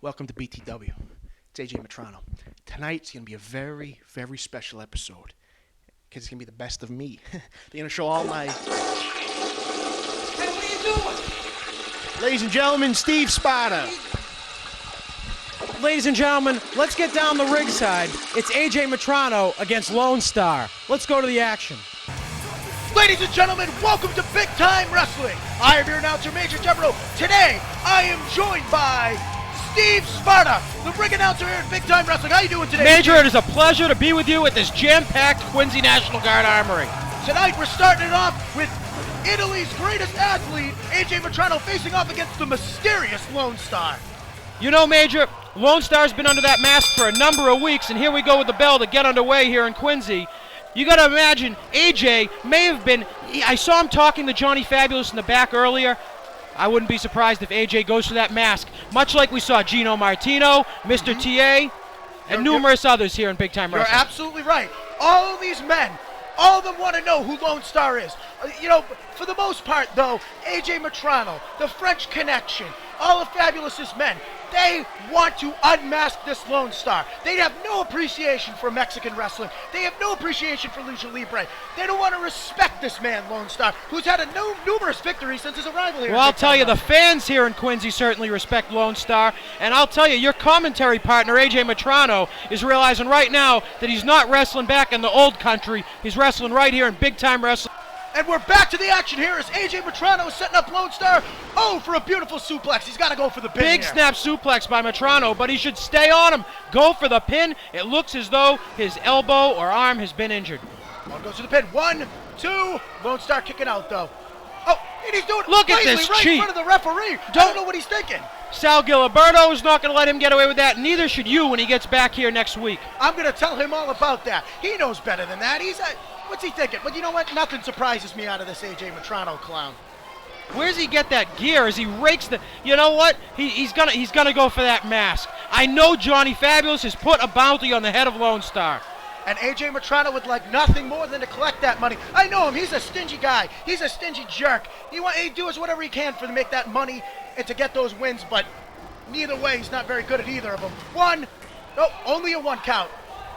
Welcome to BTW. It's AJ Matrano. Tonight's going to be a very, very special episode because it's going to be the best of me. They're going to show all my... Hey, what are you doing? Ladies and gentlemen, Steve Spada. Ladies and gentlemen, let's get down the rig side. It's AJ Matrano against Lone Star. Let's go to the action. Ladies and gentlemen, welcome to Big Time Wrestling. I am your announcer, Major Devereaux. Today, I am joined by Steve Sparta, the ring announcer here at Big Time Wrestling. How you doing today? Major, it is a pleasure to be with you at this jam-packed Quincy National Guard Armory. Tonight, we're starting it off with Italy's greatest athlete, AJ Matrano, facing off against the mysterious Lone Star. You know, Major, Lone Star's been under that mask for a number of weeks, and here we go with the bell to get underway here in Quincy. You got to imagine, AJ may have been, I saw him talking to Johnny Fabulous in the back earlier. I wouldn't be surprised if AJ goes for that mask, much like we saw Gino Martino, Mr. TA, and numerous others here in Big Time Wrestling. You're absolutely right. All of these men, all of them want to know who Lone Star is. For the most part, though, AJ Matrano, the French Connection, all of Fabulous's men, they want to unmask this Lone Star. They have no appreciation for Mexican wrestling. They have no appreciation for Lucha Libre. They don't want to respect this man, Lone Star, who's had numerous victories since his arrival here. Well, I'll tell you, the fans here in Quincy certainly respect Lone Star. And I'll tell you, your commentary partner, AJ Matrano, is realizing right now that he's not wrestling back in the old country. He's wrestling right here in Big Time Wrestling. And we're back to the action here as AJ Matrano is setting up Lone Star. Oh, for a beautiful suplex. He's got to go for the pin. Big here. snap suplex by Matrano, but he should stay on him. Go for the pin. It looks as though his elbow or arm has been injured. One goes to the pin. 1, 2. Lone Star kicking out, though. Oh, and he's doing it. Look at this right cheat. in front of the referee. Don't know what he's thinking. Sal Giliberto is not going to let him get away with that. Neither should you when he gets back here next week. I'm going to tell him all about that. He knows better than that. What's he thinking? But you know what? Nothing surprises me out of this AJ Matrano clown. Where does he get that gear as he rakes the... You know what? He's gonna go for that mask. I know Johnny Fabulous has put a bounty on the head of Lone Star. And AJ Matrano would like nothing more than to collect that money. I know him. He's a stingy guy. He's a stingy jerk. He does whatever he can to make that money and to get those wins, but neither way, he's not very good at either of them. Only a 1 count.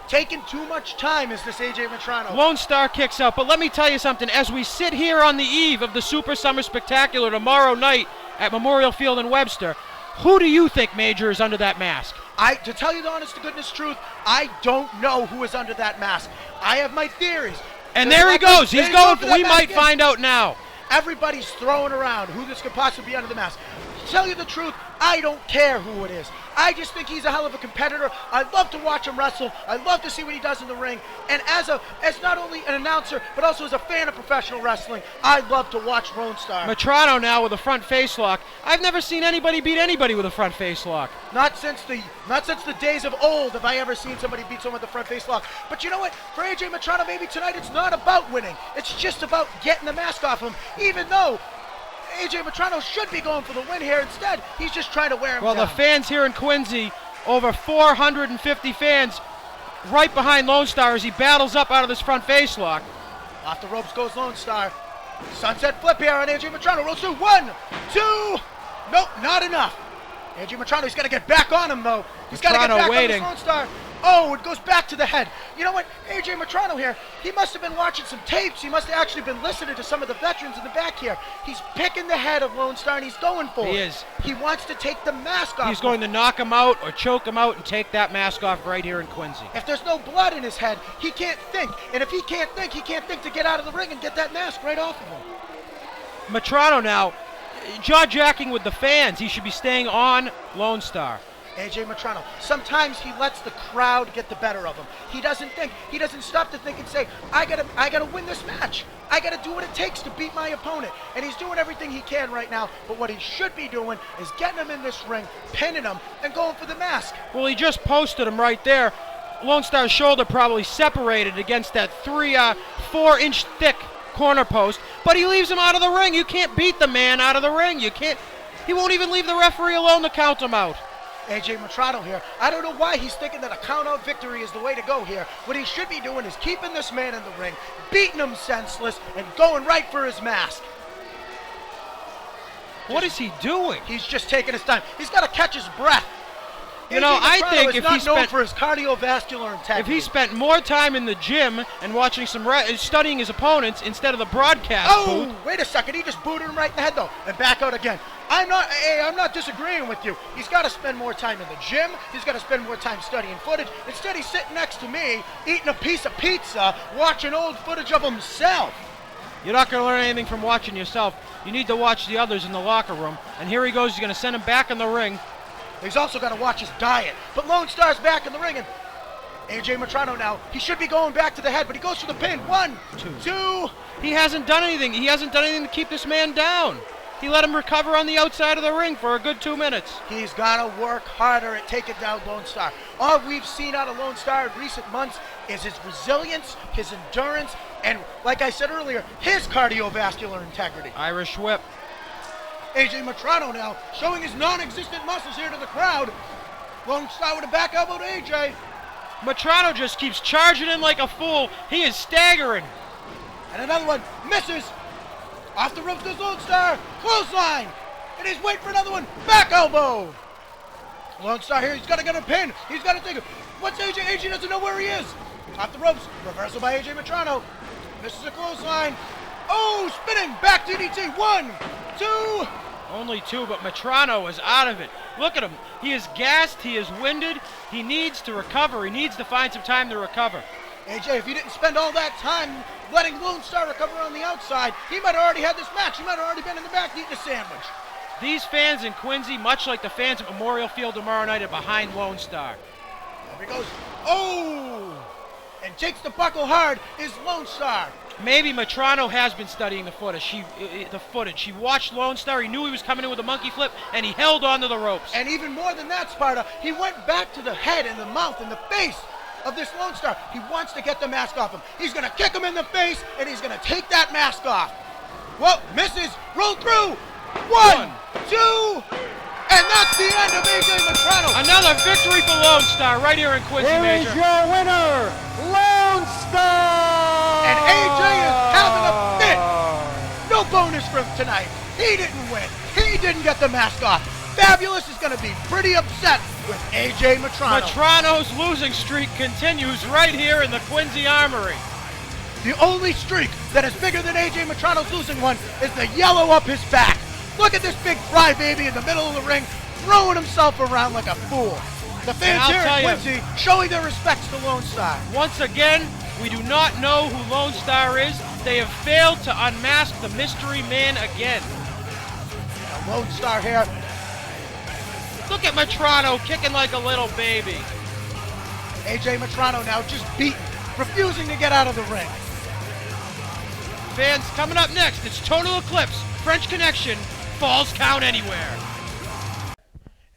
Taking too much time is this AJ Matrano. Lone Star kicks out, but let me tell you something. As we sit here on the eve of the Super Summer Spectacular tomorrow night at Memorial Field in Webster, who do you think, Major, is under that mask? To tell you the honest to goodness truth, I don't know who is under that mask. I have my theories. And there he goes. He's going for we might find out now. Everybody's throwing around who this could possibly be under the mask. To tell you the truth, I don't care who it is. I just think he's a hell of a competitor. I love to watch him wrestle. I love to see what he does in the ring. And as not only an announcer, but also as a fan of professional wrestling, I love to watch Lone Star. Matrano now with a front face lock. I've never seen anybody beat anybody with a front face lock. Not since the days of old have I ever seen somebody beat someone with a front face lock. But you know what? For AJ Matrano, maybe tonight it's not about winning. It's just about getting the mask off him, even though AJ Matrano should be going for the win here. Instead, he's just trying to wear him down. The fans here in Quincy, over 450 fans right behind Lone Star as he battles up out of this front face lock. Off the ropes goes Lone Star. Sunset flip here on AJ Matrano. Rolls through. 1, 2. Nope, not enough. AJ Matrano, he's got to get back on him, though. He's got to get back on this Lone Star. Oh, it goes back to the head. You know what? AJ Matrano here, he must have been watching some tapes. He must have actually been listening to some of the veterans in the back here. He's picking the head of Lone Star, and he's going for it. He is. He wants to take the mask off. He's going to knock him out or choke him out and take that mask off right here in Quincy. If there's no blood in his head, he can't think. And if he can't think to get out of the ring and get that mask right off of him. Matrano now, jaw-jacking with the fans. He should be staying on Lone Star. AJ Matrano, sometimes he lets the crowd get the better of him. He doesn't think. He doesn't stop to think and say, I gotta win this match. I gotta do what it takes to beat my opponent. And he's doing everything he can right now, but what he should be doing is getting him in this ring, pinning him, and going for the mask. Well, he just posted him right there. Lone Star's shoulder probably separated against that 4-inch thick corner post, but he leaves him out of the ring. You can't beat the man out of the ring. He won't even leave the referee alone to count him out. AJ Matrano here. I don't know why he's thinking that a count-out victory is the way to go here. What he should be doing is keeping this man in the ring, beating him senseless, and going right for his mask. What is he doing? He's just taking his time. He's got to catch his breath. You know, I think if he not known spent for his cardiovascular integrity. if he spent more time in the gym and watching studying his opponents instead of the broadcast booth. Wait a second. He just booted him right in the head, though, and back out again. I'm not disagreeing with you. He's got to spend more time in the gym. He's got to spend more time studying footage. Instead, he's sitting next to me, eating a piece of pizza, watching old footage of himself. You're not going to learn anything from watching yourself. You need to watch the others in the locker room. And here he goes. He's going to send him back in the ring. He's also got to watch his diet. But Lone Star's back in the ring, and AJ Matrano now, he should be going back to the head, but he goes for the pin. 1, 2. He hasn't done anything. He hasn't done anything to keep this man down. He let him recover on the outside of the ring for a good 2 minutes. He's got to work harder at taking down Lone Star. All we've seen out of Lone Star in recent months is his resilience, his endurance, and, like I said earlier, his cardiovascular integrity. Irish whip. AJ Matrano now showing his non-existent muscles here to the crowd. Lone Star with a back elbow to AJ. Matrano just keeps charging in like a fool. He is staggering. And another one misses. Off the ropes goes Lone Star. Clothesline. And he's waiting for another one. Back elbow. Lone Star here. He's got to get a pin. He's got to take it. What's AJ? AJ doesn't know where he is. Off the ropes. Reversal by AJ Matrano. Misses a clothesline. Oh, spinning. Back DDT. 1, 2. Only 2, but Matrano is out of it. Look at him. He is gassed. He is winded. He needs to recover. He needs to find some time to recover. AJ, if you didn't spend all that time letting Lone Star recover on the outside, he might have already had this match. He might have already been in the back eating a sandwich. These fans in Quincy, much like the fans at Memorial Field tomorrow night, are behind Lone Star. There he goes. Oh! And takes the buckle hard is Lone Star. Maybe Matrano has been studying the footage. He watched Lone Star. He knew he was coming in with a monkey flip, and he held onto the ropes. And even more than that, Sparta, he went back to the head and the mouth and the face of this Lone Star. He wants to get the mask off him. He's going to kick him in the face, and he's going to take that mask off. Well, misses. Roll through. 1, 2, and that's the end of AJ Matrano. Another victory for Lone Star right here in Quincy, Here Major. is your winner, Lone Star! And AJ is having a fit. No bonus for him tonight. He didn't win. He didn't get the mask off. Fabulous is going to be pretty upset with AJ Matrano. Matrano's losing streak continues right here in the Quincy Armory. The only streak that is bigger than AJ Matrano's losing one is the yellow up his back. Look at this big crybaby in the middle of the ring, throwing himself around like a fool. The fans here in Quincy showing their respects to Lone Star. Once again, we do not know who Lone Star is. They have failed to unmask the mystery man again. Now Lone Star here. Look at Matrano kicking like a little baby. AJ Matrano now just beaten, refusing to get out of the ring. Fans, coming up next, it's Total Eclipse, French Connection, Falls Count Anywhere.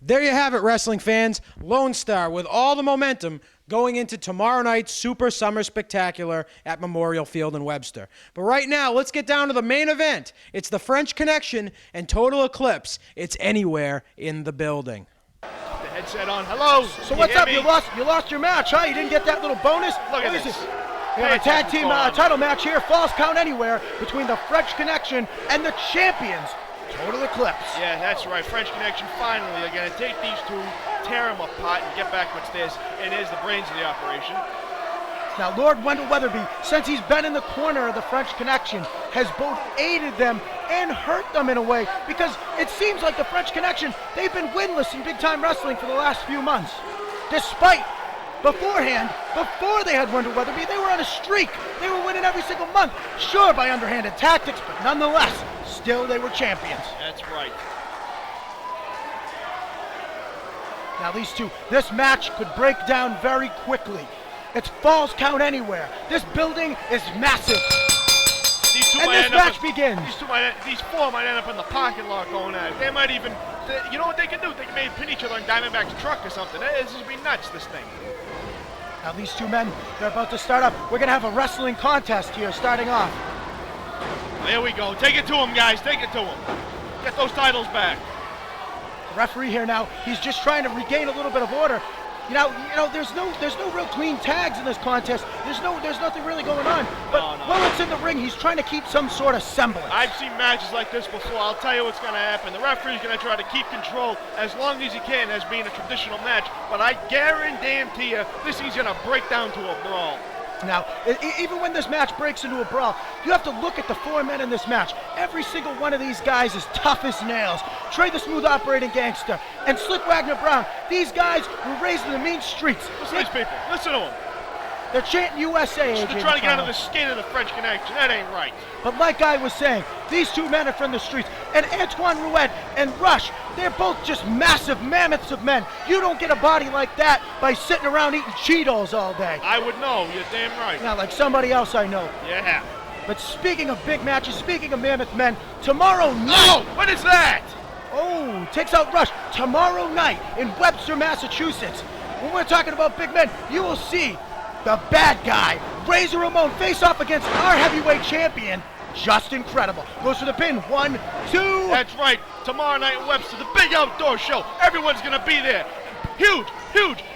There you have it, wrestling fans. Lone Star with all the momentum going into tomorrow night's Super Summer Spectacular at Memorial Field in Webster. But right now, let's get down to the main event. It's the French Connection and Total Eclipse. It's anywhere in the building. The headset on. Hello. So what's up? You lost your match, huh? You didn't get that little bonus? Look at What is this. We have a tag team title match here, Falls Count Anywhere, between the French Connection and the champions, Total Eclipse. Yeah, that's right. French Connection finally are going to take these two, tear them apart, and get back what's theirs. And there's the brains of the operation. Now, Lord Wendell Weatherby, since he's been in the corner of the French Connection, has both aided them and hurt them in a way, because it seems like the French Connection, they've been winless in big-time wrestling for the last few months. Despite, beforehand, before they had Wendell Weatherby, they were on a streak. They were winning every single month. Sure, by underhanded tactics, but nonetheless, still they were champions. That's right. Now these two, this match could break down very quickly. It's Falls Count Anywhere. This building is massive. These two And might this end up match begins. These four might end up in the parking lot going at it. They might even, you know what they can do? They can maybe pin each other in Diamondback's truck or something. This would be nuts, this thing. Now these two men, they're about to start up. We're gonna have a wrestling contest here starting off. There we go. Take it to them, guys. Take it to them. Get those titles back. The referee here now, he's just trying to regain a little bit of order. There's no real clean tags in this contest. There's nothing really going on. But No. while it's in the ring, he's trying to keep some sort of semblance. I've seen matches like this before. I'll tell you what's going to happen. The referee's going to try to keep control as long as he can as being a traditional match. But I guarantee you, this thing's going to break down to a brawl. Now, even when this match breaks into a brawl, you have to look at the 4 men in this match. Every single one of these guys is tough as nails. Trey the Smooth Operating Gangster and Slick Wagner Brown. These guys were raised in the mean streets. Listen to these people. Listen to them. They're chanting USA. They're trying to get under the skin of the French Connection. That ain't right. But like I was saying, these 2 men are from the streets. And Antoine Rouet and Rush, they're both just massive mammoths of men. You don't get a body like that by sitting around eating Cheetos all day. I would know. You're damn right. Not like somebody else I know. Yeah. But speaking of big matches, speaking of mammoth men, tomorrow night... Oh, what is that? Oh, takes out Rush tomorrow night in Webster, Massachusetts. When we're talking about big men, you will see the bad guy, Razor Ramon, face off against our heavyweight champion, Just Incredible. Goes for the pin. 1, 2. That's right. Tomorrow night in Webster, the big outdoor show. Everyone's going to be there. Huge.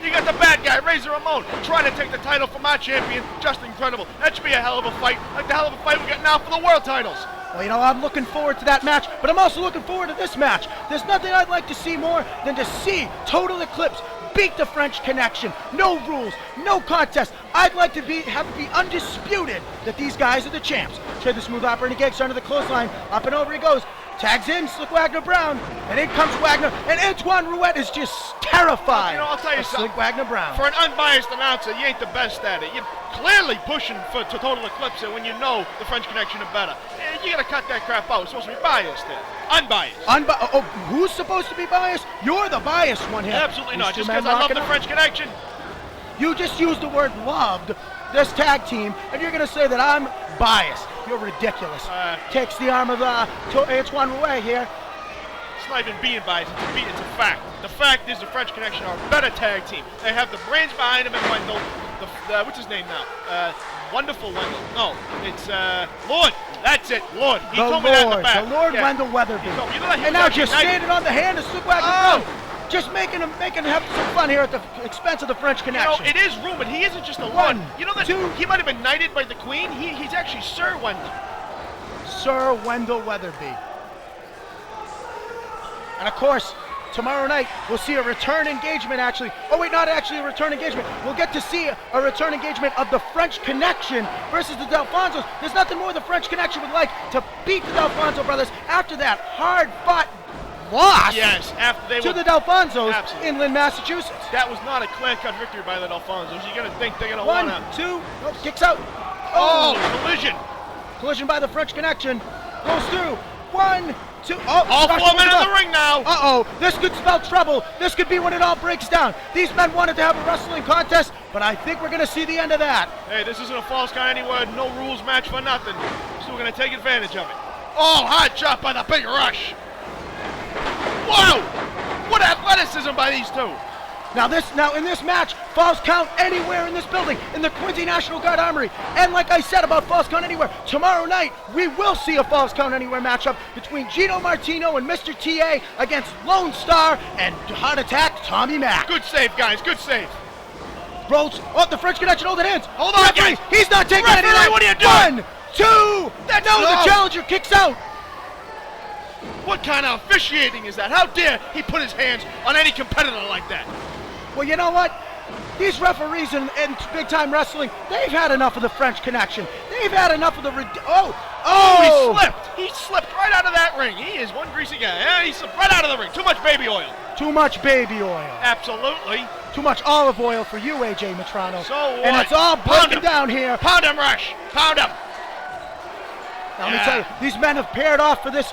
You got the bad guy, Razor Ramon, trying to take the title from our champion, Just Incredible. That should be a hell of a fight, like the hell of a fight we got now for the world titles. Well, I'm looking forward to that match, but I'm also looking forward to this match. There's nothing I'd like to see more than to see Total Eclipse beat the French Connection. No rules, no contest. I'd like to have it be undisputed that these guys are the champs. Trey the Smooth Operating Gangster under the clothesline. Up and over he goes. Tags in Slick Wagner Brown. And in comes Wagner. And Antoine Rouet is just terrified. I'll tell you of something. Slick Wagner Brown. For an unbiased announcer, you ain't the best at it. You're clearly pushing to Total Eclipse when you know the French Connection are better. You gotta cut that crap out. It's supposed to be biased there. Unbiased. Who's supposed to be biased? You're the biased one here. Absolutely not. These Just two men because I love rocking the up. French Connection. You just used the word loved this tag team, and you're going to say that I'm biased. You're ridiculous. Takes the arm of Antoine Rouet here. It's not even being biased. It's a fact. The fact is the French Connection are a better tag team. They have the brains behind them and Wendell. What's his name now? Wonderful Wendell. No, it's Lord. That's it, Lord. He told me that in the back. The Lord Yeah. Wendell Weatherby. You know that he And was now actually just knighted. standing on the hand of Slick Wagner Brown. Just making him have some fun here at the expense of the French You know, Connection. it is rumored he isn't just a One, Lord. You know that two. he might have been knighted by the Queen. He's actually Sir Wendell. Sir Wendell Weatherby. And of course, tomorrow night we'll see a return engagement actually. Oh wait, not actually a return engagement. We'll get to see a return engagement of the French Connection versus the Delfonsos. There's nothing more the French Connection would like to beat the Delfonso brothers after that hard-fought loss Yes, after they to were. the Delfonsos Absolutely. in Lynn, Massachusetts. That was not a clear-cut victory by the Alfonsos. You're gonna think they're gonna 1, wanna. 2, kicks out. Oh, collision! Collision by the French Connection. Goes through. 1, 2. Oh, All Rush 4 goes men in up. the ring now. Uh-oh, this could spell trouble. This could be when it all breaks down. These men wanted to have a wrestling contest, but I think we're going to see the end of that. Hey, this isn't a false count anywhere. No rules match for nothing. So we're gonna take advantage of it. Oh, hard shot by the Big Rush. Wow! What athleticism by these two. Now in this match, falls count anywhere in this building, in the Quincy National Guard Armory. And like I said about falls count anywhere, tomorrow night we will see a falls count anywhere matchup between Gino Martino and Mr. TA against Lone Star and Heart Attack Tommy Mack. Good save, guys. Good save. Rolls. Oh, the French Connection holding hands. Hold on, Referee, guys. he's not taking any of Referee, that. what are you doing? 1, 2. The challenger kicks out. What kind of officiating is that? How dare he put his hands on any competitor like that? Well, you know what? These referees in big-time wrestling, they've had enough of the French Connection. They've had enough of the... Oh, he slipped. He slipped right out of that ring. He is one greasy guy. Yeah, he slipped right out of the ring. Too much baby oil. Too much baby oil. Absolutely. Too much olive oil for you, AJ Matrano. So And what? it's all Pound breaking him. down here. Pound him, Rush. Pound him. Now, let me tell you, these men have paired off for this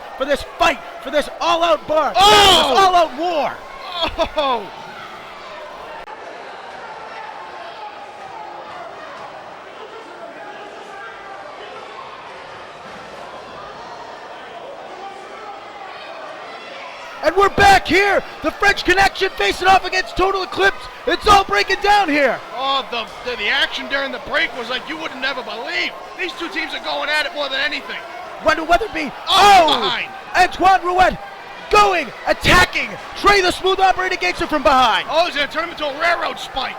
fight, for this all-out bar, Oh! this all-out war. Oh! And we're back here. The French Connection facing off against Total Eclipse. It's all breaking down here. Oh, the action during the break was like you wouldn't never believe. These two teams are going at it more than anything. Wendell Weatherby. Oh, behind. Antoine Rouet going, attacking Trey the Smooth Operator Gangster from behind. Oh, he's going to turn him into a railroad spike.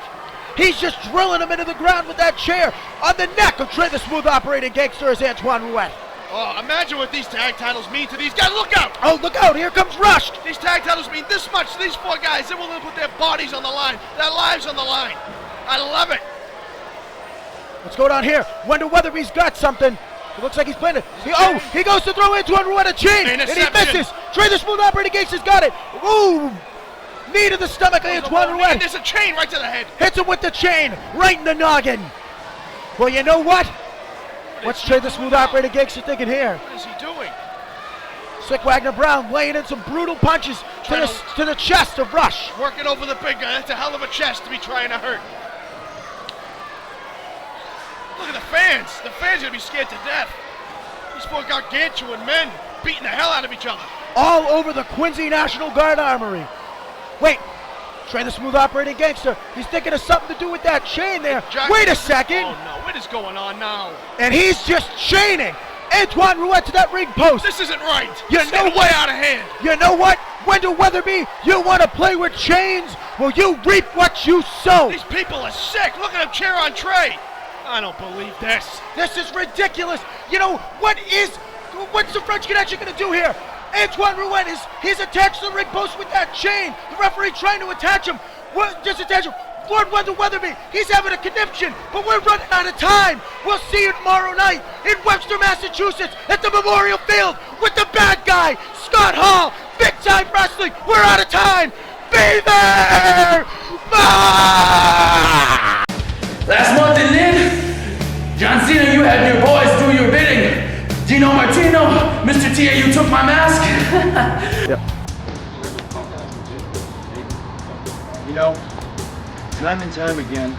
He's just drilling him into the ground with that chair. On the neck of Trey the Smooth Operating Gangster is Antoine Rouette. Oh, imagine what these tag titles mean to these guys. Look out! Oh, look out, here comes Rush. These tag titles mean this much to these four guys. They're willing to put their bodies on the line, their lives on the line. I love it. What's going on here? Wendell Weatherby's got something. It looks like he's playing it. He goes to throw Antoine Rouette a chain, and he misses. Trey the Smooth Operating Gangster's got it. Ooh! Knee to the stomach of Antoine Rouette. There's a chain right to the head. Hits him with the chain, right in the noggin. Well, you know what? What's Trey the Smooth Operator Gangster thinking here? What is he doing? Slick Wagner Brown laying in some brutal punches to the chest of Rush. Working over the big guy. That's a hell of a chest to be trying to hurt. Look at the fans. The fans are going to be scared to death. These four gargantuan men beating the hell out of each other. All over the Quincy National Guard Armory. Wait, Trey the Smooth Operating Gangster, he's thinking of something to do with that chain there. Wait a second. Oh no, what is going on now? And he's just chaining Antoine Rouette to that ring post. This isn't right. You It's know getting what? way out of hand. You know what? Wendell Weatherby, you want to play with chains? Well, you reap what you sow. These people are sick. Look at them cheer on Trey. I don't believe this. This is ridiculous. You know, what's the French Connection going to do here? Antoine Rouette he's attached to the ring post with that chain. The referee trying to attach him. Disattach him. Lord Wendell Weatherby, he's having a conniption, but we're running out of time. We'll see you tomorrow night in Webster, Massachusetts at the Memorial Field with the bad guy, Scott Hall, Big Time Wrestling. We're out of time. Be there! Ah! Last month in Lynn, John Cena, you had your boys do your bidding. Gino Martino, Mr. T.A., you took my mask. Yep. You know, time and time again,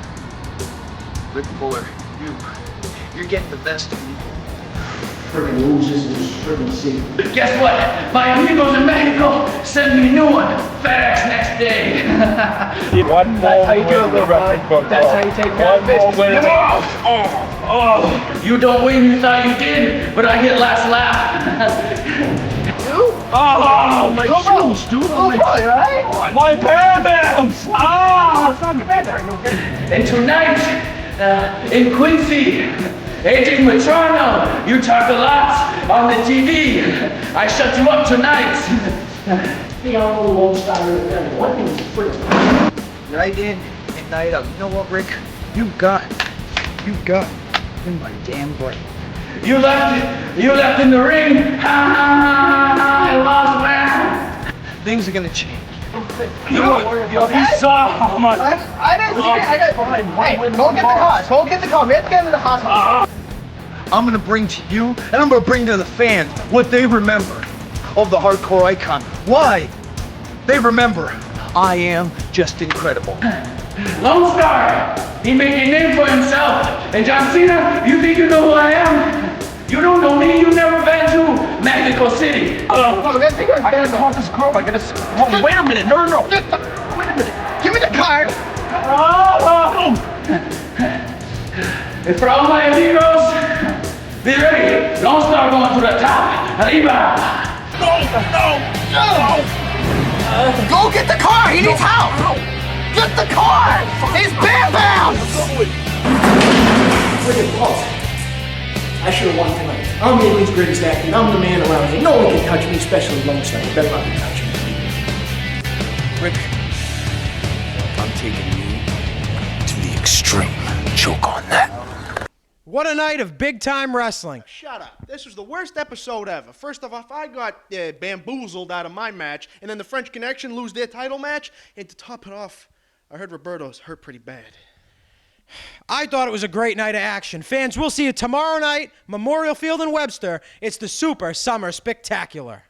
Rick Fuller, you're getting the best of me. Friggin' losers and friggin' see. But guess what? My amigos in Mexico sent me a new one. FedEx next day. One more That's how you do it, win in the wrestling book. That's how you take care of business. Win in the Oh, you don't win, you thought you did, but I get last laugh. Oh, my shoes, dude. Oh, my pants. Ah, And tonight, in Quincy, AJ Matrano, you talk a lot on the TV. I shut you up tonight. Night in and night out. You know what, Rick? You got in my damn brain. You left in the ring. I lost, man. Things are gonna change. You saw how much. I didn't see it. Hey, go get the cars. Go get the car. We have to get into the hospital. I'm gonna bring to you, and I'm gonna bring to the fans what they remember of the hardcore icon. Why? They remember I am just incredible. Lone Star, he made a name for himself. And John Cena, you think you know who I am? You don't know me. You never been to Mexico City. I gotta call this girl. Wait a minute, no. Wait a minute. Give me the card. And for all my amigos, be ready. Lone Star going to the top. Arriba. No. Go get the car. He needs help. Get the car. He's bam bound. I should have won tonight. I'm the Elite's greatest athlete. I'm the man around here. No one can touch me, especially Lone Star. You better not be touching me. Rick, I'm taking you to the extreme. Choke on that. What a night of big-time wrestling. Shut up. This was the worst episode ever. First off, I got bamboozled out of my match, and then the French Connection lose their title match, and to top it off, I heard Roberto's hurt pretty bad. I thought it was a great night of action. Fans, we'll see you tomorrow night, Memorial Field in Webster. It's the Super Summer Spectacular.